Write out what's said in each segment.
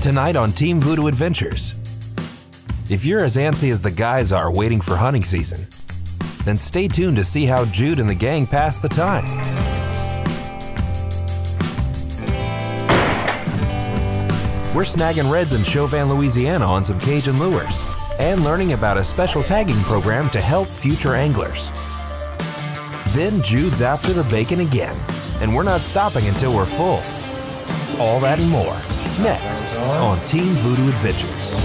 tonight on Team Voodoo Adventures. If you're as antsy as the guys are waiting for hunting season, then stay tuned to see how Jude and the gang pass the time. We're snagging reds in Chauvin Louisiana on some Cajun lures and learning about a special tagging program to help future anglers. Then Jude's after the bacon again, and we're not stopping until we're full. All that and more, next on Team Voodoo Adventures.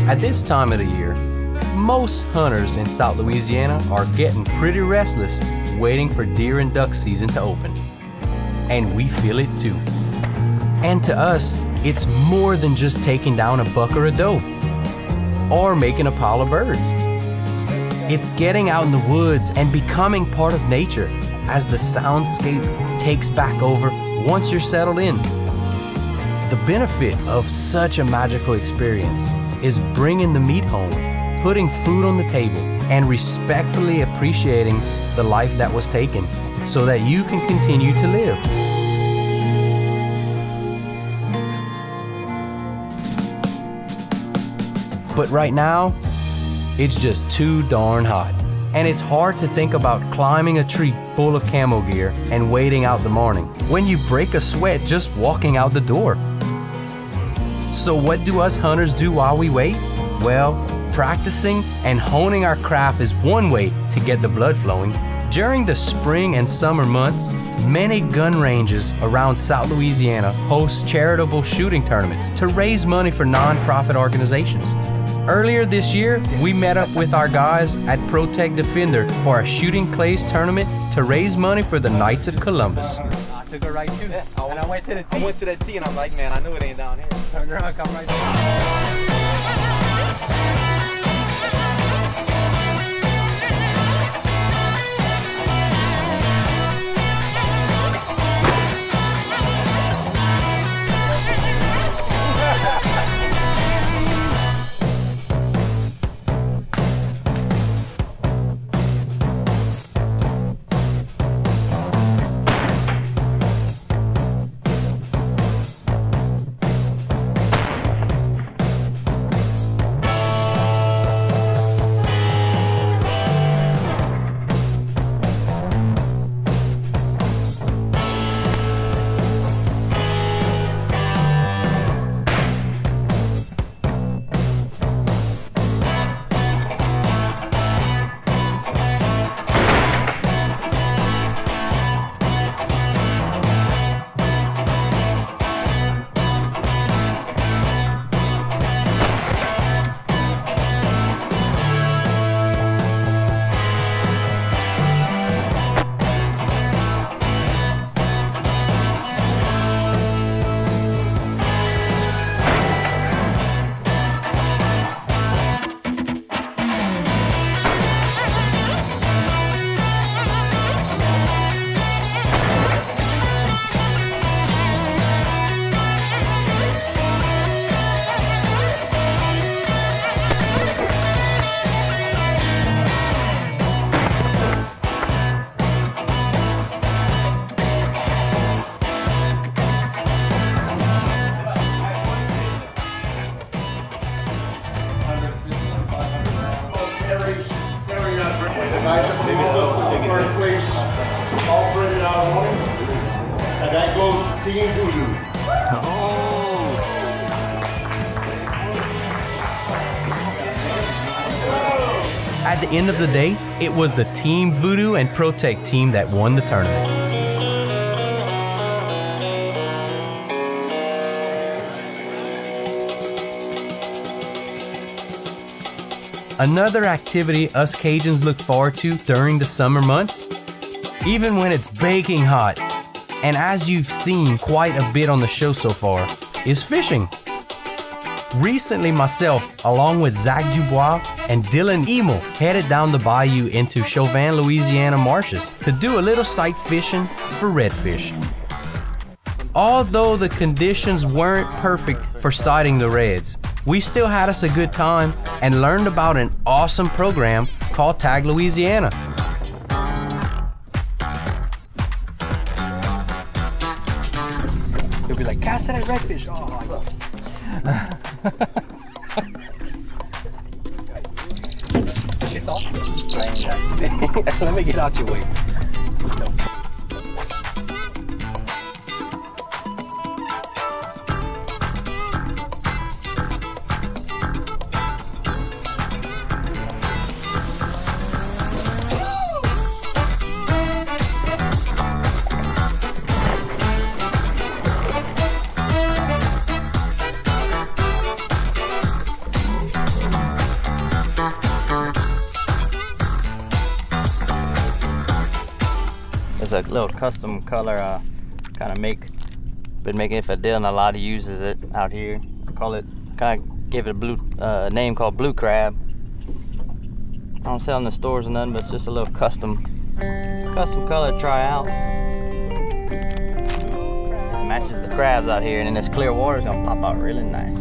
At this time of the year, most hunters in South Louisiana are getting pretty restless waiting for deer and duck season to open. And we feel it too. And to us, it's more than just taking down a buck or a doe, or making a pile of birds. It's getting out in the woods and becoming part of nature as the soundscape takes back over once you're settled in. The benefit of such a magical experience is bringing the meat home, putting food on the table, and respectfully appreciating the life that was taken so that you can continue to live. But right now, it's just too darn hot. And it's hard to think about climbing a tree full of camo gear and waiting out the morning when you break a sweat just walking out the door. So what do us hunters do while we wait? Well, practicing and honing our craft is one way to get the blood flowing. During the spring and summer months, many gun ranges around South Louisiana host charitable shooting tournaments to raise money for non-profit organizations. Earlier this year, we met up with our guys at Protec Defender for a shooting clays tournament to raise money for the Knights of Columbus. I took it right too. And I went to the tee. I went to that tee and I'm like, man, I knew it ain't down here. Turn around, come right down. Maybe that'll stick it First place, all printed out on him. And that goes to Team Voodoo. At the end of the day, it was the Team Voodoo and Protec team that won the tournament. Another activity us Cajuns look forward to during the summer months, even when it's baking hot, and as you've seen quite a bit on the show so far, is fishing. Recently myself, along with Zach Dubois and Dylan Emil, headed down the bayou into Chauvin Louisiana marshes to do a little sight fishing for redfish. Although the conditions weren't perfect for sighting the reds, we still had us a good time and learned about an awesome program called Tag Louisiana. You'll be like, cast that redfish. Oh, it's off. Let me get out your way. It's a little custom color kind of been making it for Dylan. A lot of uses it out here. Call it, kind of give it a blue name called blue crab. I don't sell in the stores or nothing, but it's just a little custom color to try out. It matches the crabs out here, and then this clear water is gonna pop out really nice.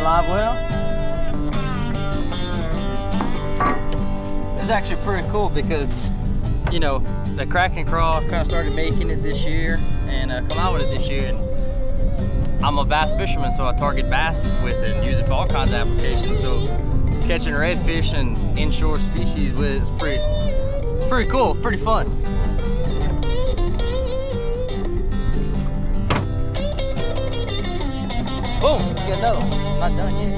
Live well. It's actually pretty cool because, you know, the Kraken Craw kind of started making it this year and come out with it this year. And I'm a bass fisherman, so I target bass with it and use it for all kinds of applications. So catching redfish and inshore species with it is pretty cool, pretty fun. Boom! Get another one. Not done yet.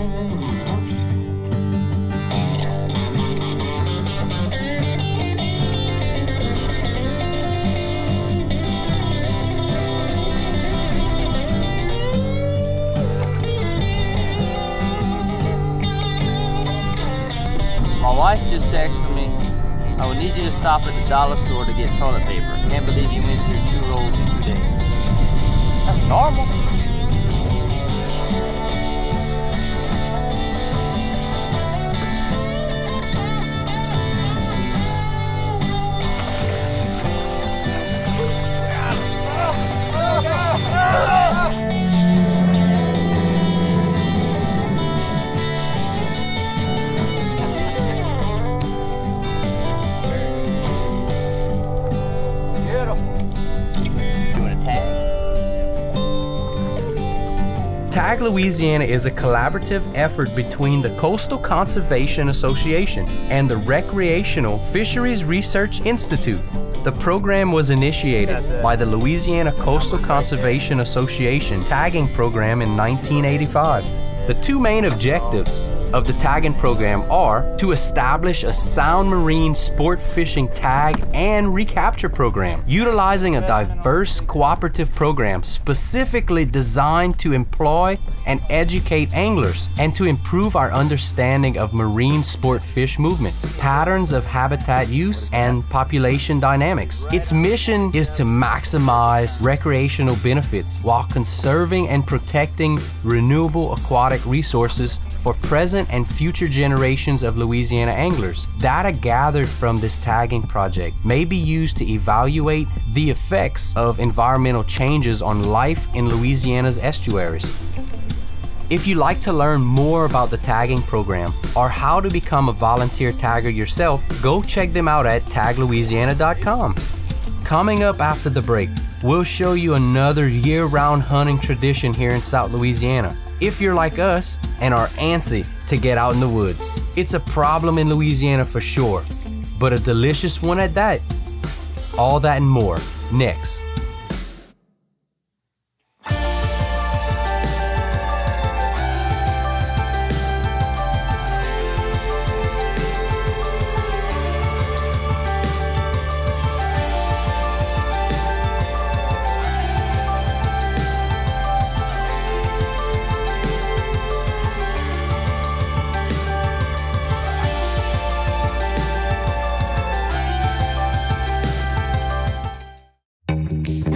My wife just texted me, I would need you to stop at the dollar store to get toilet paper. Can't believe you went through 2 rolls in 2 days. normal. Tag Louisiana is a collaborative effort between the Coastal Conservation Association and the Recreational Fisheries Research Institute. The program was initiated by the Louisiana Coastal Conservation Association tagging program in 1985. The two main objectives of the tagging program are to establish a sound marine sport fishing tag and recapture program, utilizing a diverse cooperative program specifically designed to employ and educate anglers and to improve our understanding of marine sport fish movements, patterns of habitat use, and population dynamics. Its mission is to maximize recreational benefits while conserving and protecting renewable aquatic resources for present and future generations of Louisiana anglers. Data gathered from this tagging project may be used to evaluate the effects of environmental changes on life in Louisiana's estuaries. If you'd like to learn more about the tagging program or how to become a volunteer tagger yourself, go check them out at taglouisiana.com. Coming up after the break, we'll show you another year-round hunting tradition here in South Louisiana. If you're like us and are antsy to get out in the woods, it's a problem in Louisiana for sure, but a delicious one at that. All that and more, next.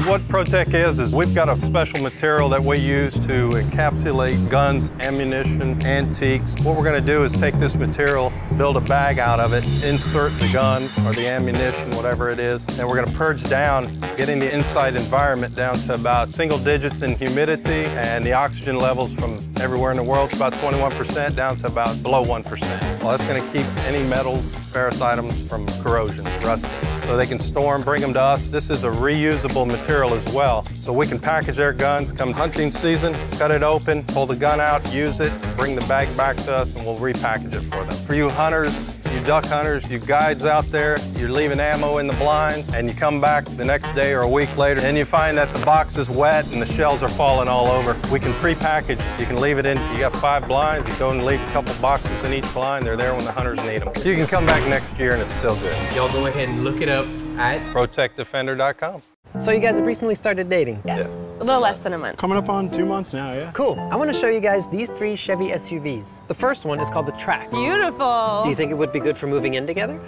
What Protec is we've got a special material that we use to encapsulate guns, ammunition, antiques. What we're going to do is take this material, build a bag out of it, insert the gun or the ammunition, whatever it is, and we're going to purge down, getting the inside environment down to about single digits in humidity, and the oxygen levels from everywhere in the world is about 21% down to about below 1%. Well, that's going to keep any metals, ferrous items from corrosion, rusting. So they can store them, bring them to us. This is a reusable material as well. So we can package their guns, come hunting season, cut it open, pull the gun out, use it, bring the bag back to us, and we'll repackage it for them. For you hunters, you duck hunters, you guides out there, you're leaving ammo in the blinds, and you come back the next day or a week later, and you find that the box is wet and the shells are falling all over. We can pre-package. You can leave it in. You got 5 blinds, you go and leave a couple boxes in each blind. They're there when the hunters need them. You can come back next year and it's still good. Y'all go ahead and look it up at ProtecDefender.com. So you guys have recently started dating? Yes. A little less than a month. Coming up on 2 months now, yeah. Cool. I want to show you guys these 3 Chevy SUVs. The first one is called the Trax. Beautiful. Do you think it would be good for moving in together?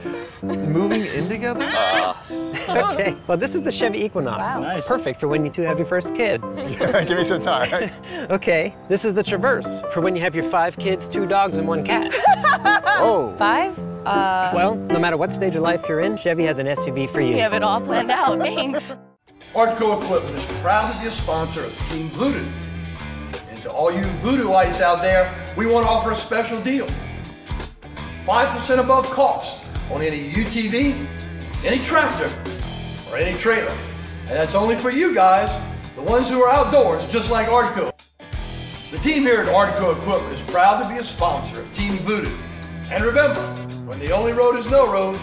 Moving in together? Okay. Well, this is the Chevy Equinox. Wow. Nice. Perfect for when you two have your first kid. Give me some time. Okay. This is the Traverse for when you have your 5 kids, 2 dogs, and 1 cat. Oh. 5? Well, no matter what stage of life you're in, Chevy has an SUV for you. You have it all planned out. Thanks. Artco Equipment is proud to be a sponsor of Team Voodoo. And to all you Voodoo-ites out there, we want to offer a special deal. 5% above cost on any UTV, any tractor, or any trailer. And that's only for you guys, the ones who are outdoors, just like Artco. The team here at Artco Equipment is proud to be a sponsor of Team Voodoo. And remember, when the only road is no road,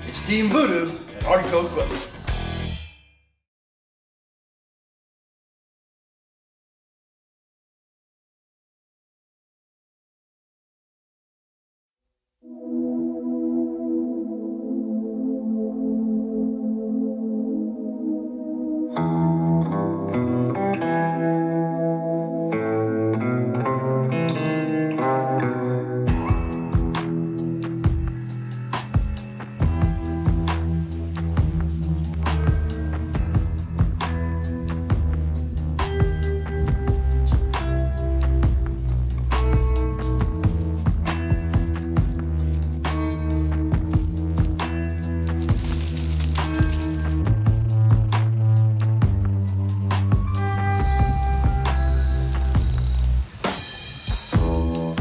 it's Team Voodoo and Artco Equipment.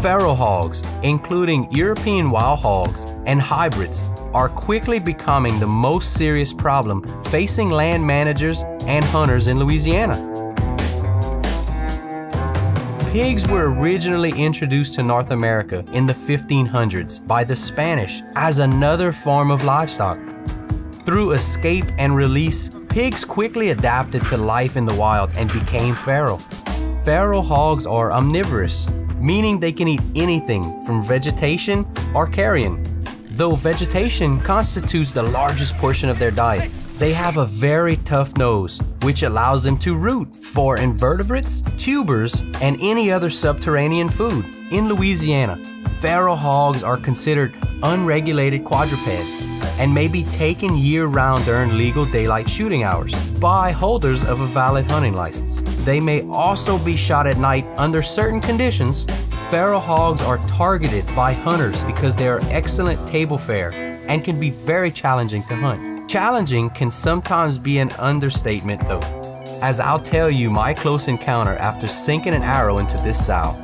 Feral hogs, including European wild hogs and hybrids, are quickly becoming the most serious problem facing land managers and hunters in Louisiana. Pigs were originally introduced to North America in the 1500s by the Spanish as another form of livestock. Through escape and release, pigs quickly adapted to life in the wild and became feral. Feral hogs are omnivorous, meaning they can eat anything from vegetation or carrion. Though vegetation constitutes the largest portion of their diet, they have a very tough nose, which allows them to root for invertebrates, tubers, and any other subterranean food. In Louisiana, feral hogs are considered unregulated quadrupeds and may be taken year-round during legal daylight shooting hours by holders of a valid hunting license. They may also be shot at night under certain conditions. Feral hogs are targeted by hunters because they are excellent table fare and can be very challenging to hunt. Challenging can sometimes be an understatement though, as I'll tell you my close encounter after sinking an arrow into this sow.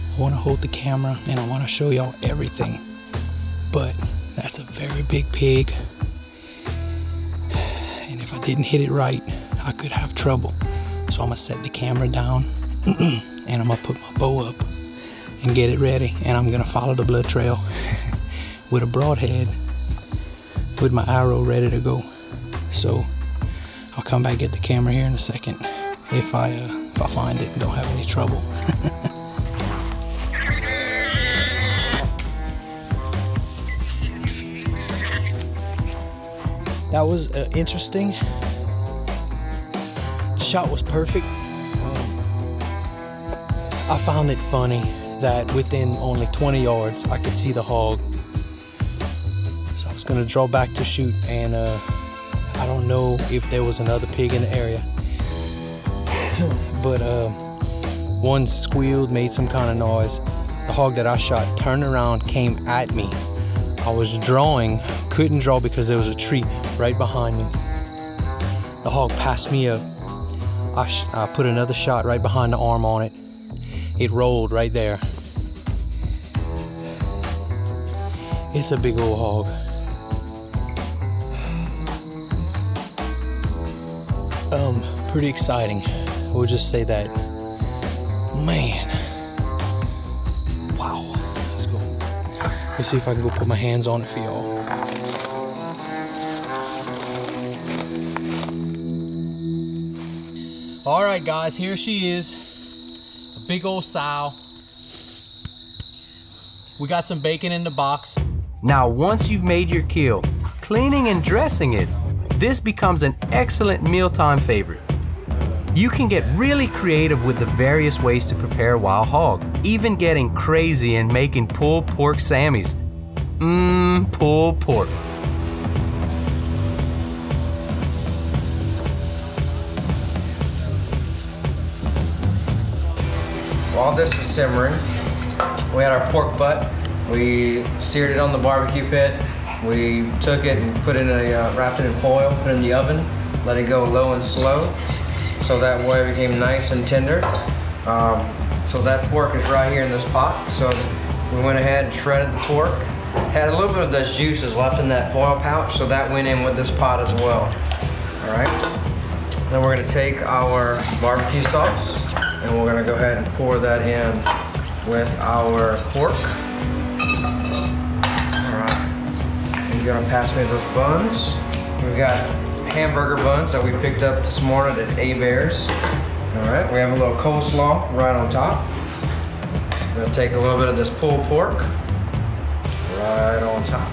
I want to hold the camera and I want to show y'all everything, but that's a very big pig, and if I didn't hit it right, I could have trouble. So I'm gonna set the camera down and I'm gonna put my bow up and get it ready, and I'm gonna follow the blood trail with a broadhead with my arrow ready to go. So I'll come back, get the camera here in a second if I find it and don't have any trouble. That was interesting. The shot was perfect. I found it funny that within only 20 yards I could see the hog. So I was gonna draw back to shoot, and I don't know if there was another pig in the area, but one squealed, made some kind of noise. The hog that I shot turned around, came at me. I was drawing, couldn't draw because there was a tree right behind me. The hog passed me up. I put another shot right behind the arm on it. It rolled right there. It's a big old hog. Pretty exciting. We'll just say that. Man. Wow. Let's go. Let's see if I can go put my hands on it for y'all. All right, guys, here she is. A big old sow. We got some bacon in the box. Now, once you've made your kill, cleaning and dressing it, this becomes an excellent mealtime favorite. You can get really creative with the various ways to prepare wild hog, even getting crazy and making pulled pork sammies. Pulled pork. While this is simmering, we had our pork butt. We seared it on the barbecue pit. We took it and put it in wrapped it in foil, put it in the oven, let it go low and slow, so that way it became nice and tender. So that pork is right here in this pot. So we went ahead and shredded the pork. Had a little bit of those juices left in that foil pouch, so that went in with this pot as well. All right. Then we're gonna take our barbecue sauce and we're gonna go ahead and pour that in with our pork. All right. You're gonna pass me those buns. We've got hamburger buns that we picked up this morning at A-Bears. All right, we have a little coleslaw right on top. I'm gonna take a little bit of this pulled pork right on top.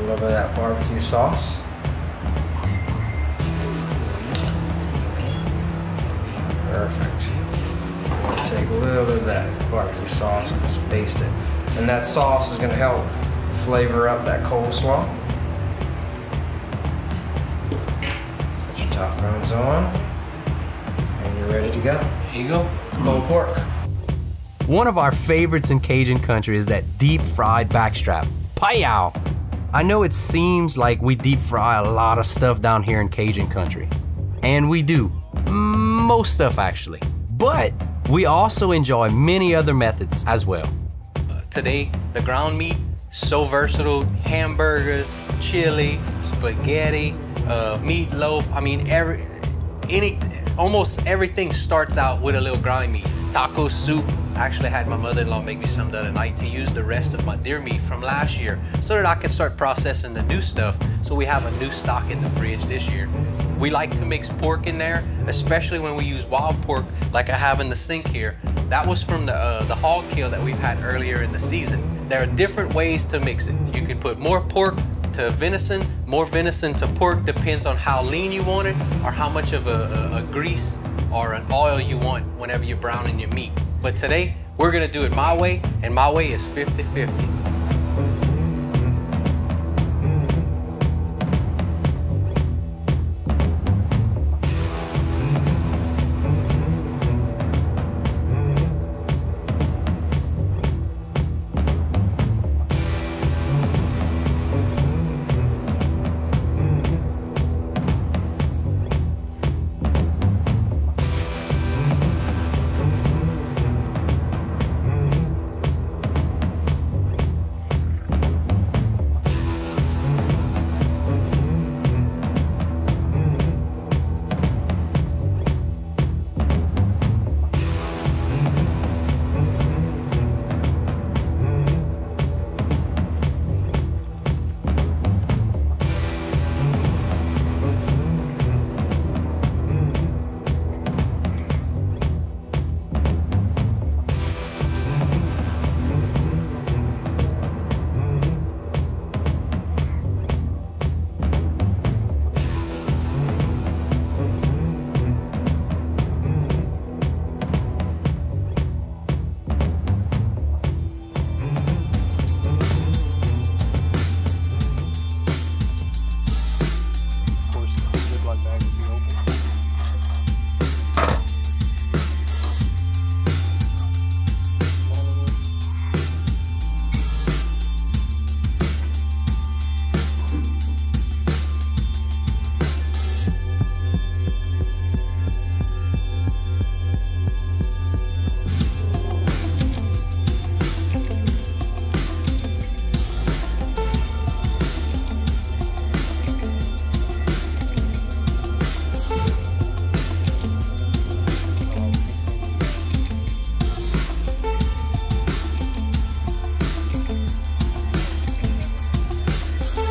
little bit of that barbecue sauce. Perfect. I'm gonna take a little bit of that barbecue sauce and just baste it. And that sauce is gonna help flavor up that coleslaw. Put your top rounds on, and you're ready to go. Here you go, pulled pork. One of our favorites in Cajun country is that deep fried backstrap. Pie-yow! I know it seems like we deep fry a lot of stuff down here in Cajun country. And we do. Most stuff actually. But we also enjoy many other methods as well. Today, the ground meat, so versatile. Hamburgers, chili, spaghetti, meatloaf. I mean, almost everything starts out with a little ground meat. Taco soup. I actually had my mother-in-law make me some the other night to use the rest of my deer meat from last year so that I can start processing the new stuff so we have a new stock in the fridge this year. We like to mix pork in there, especially when we use wild pork like I have in the sink here. That was from the hog kill that we've had earlier in the season. There are different ways to mix it. You can put more pork to venison, more venison to pork, depends on how lean you want it or how much of a grease or an oil you want whenever you're browning your meat. But today, we're gonna do it my way, and my way is 50-50.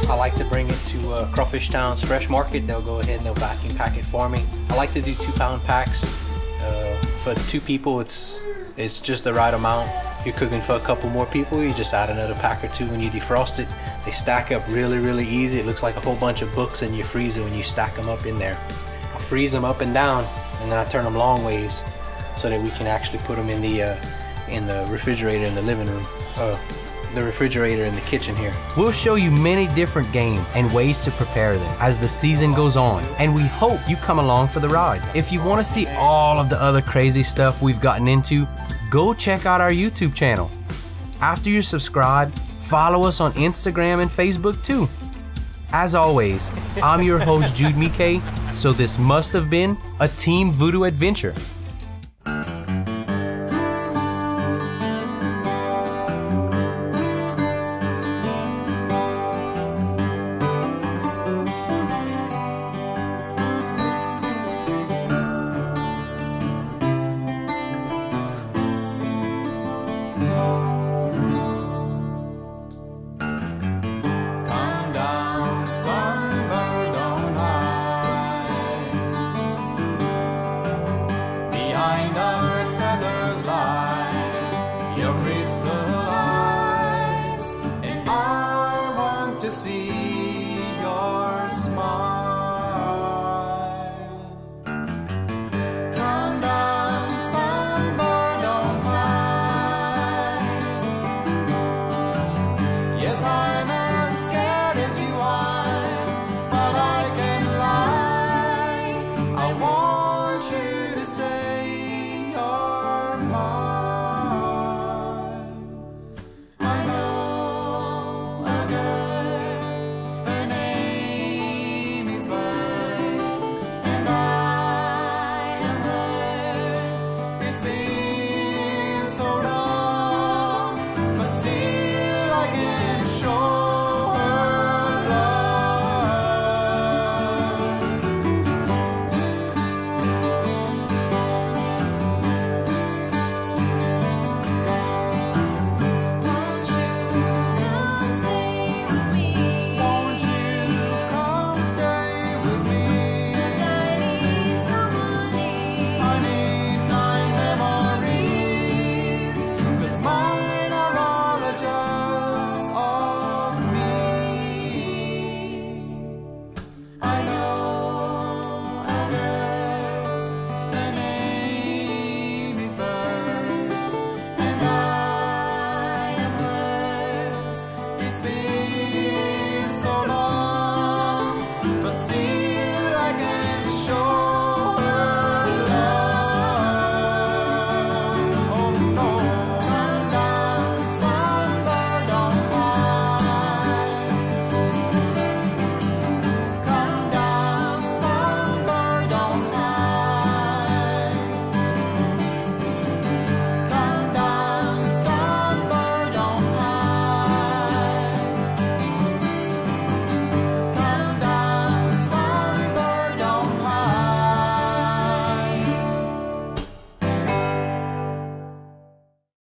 I like to bring it to Crawfish Town's Fresh Market. They'll go ahead and they'll vacuum pack it for me. I like to do 2-pound packs. For 2 people, it's just the right amount. If you're cooking for a couple more people, you just add another pack or 2 when you defrost it. They stack up really, really easy. It looks like a whole bunch of books in your freezer when you stack them up in there. I freeze them up and down, and then I turn them long ways so that we can actually put them in the refrigerator in the living room. The refrigerator in the kitchen here. We'll show you many different game and ways to prepare them as the season goes on, and we hope you come along for the ride. If you want to see all of the other crazy stuff we've gotten into, go check out our YouTube channel. After you subscribe, follow us on Instagram and Facebook too. As always, I'm your host Jude Mike, so this must have been a Team Voodoo adventure. more.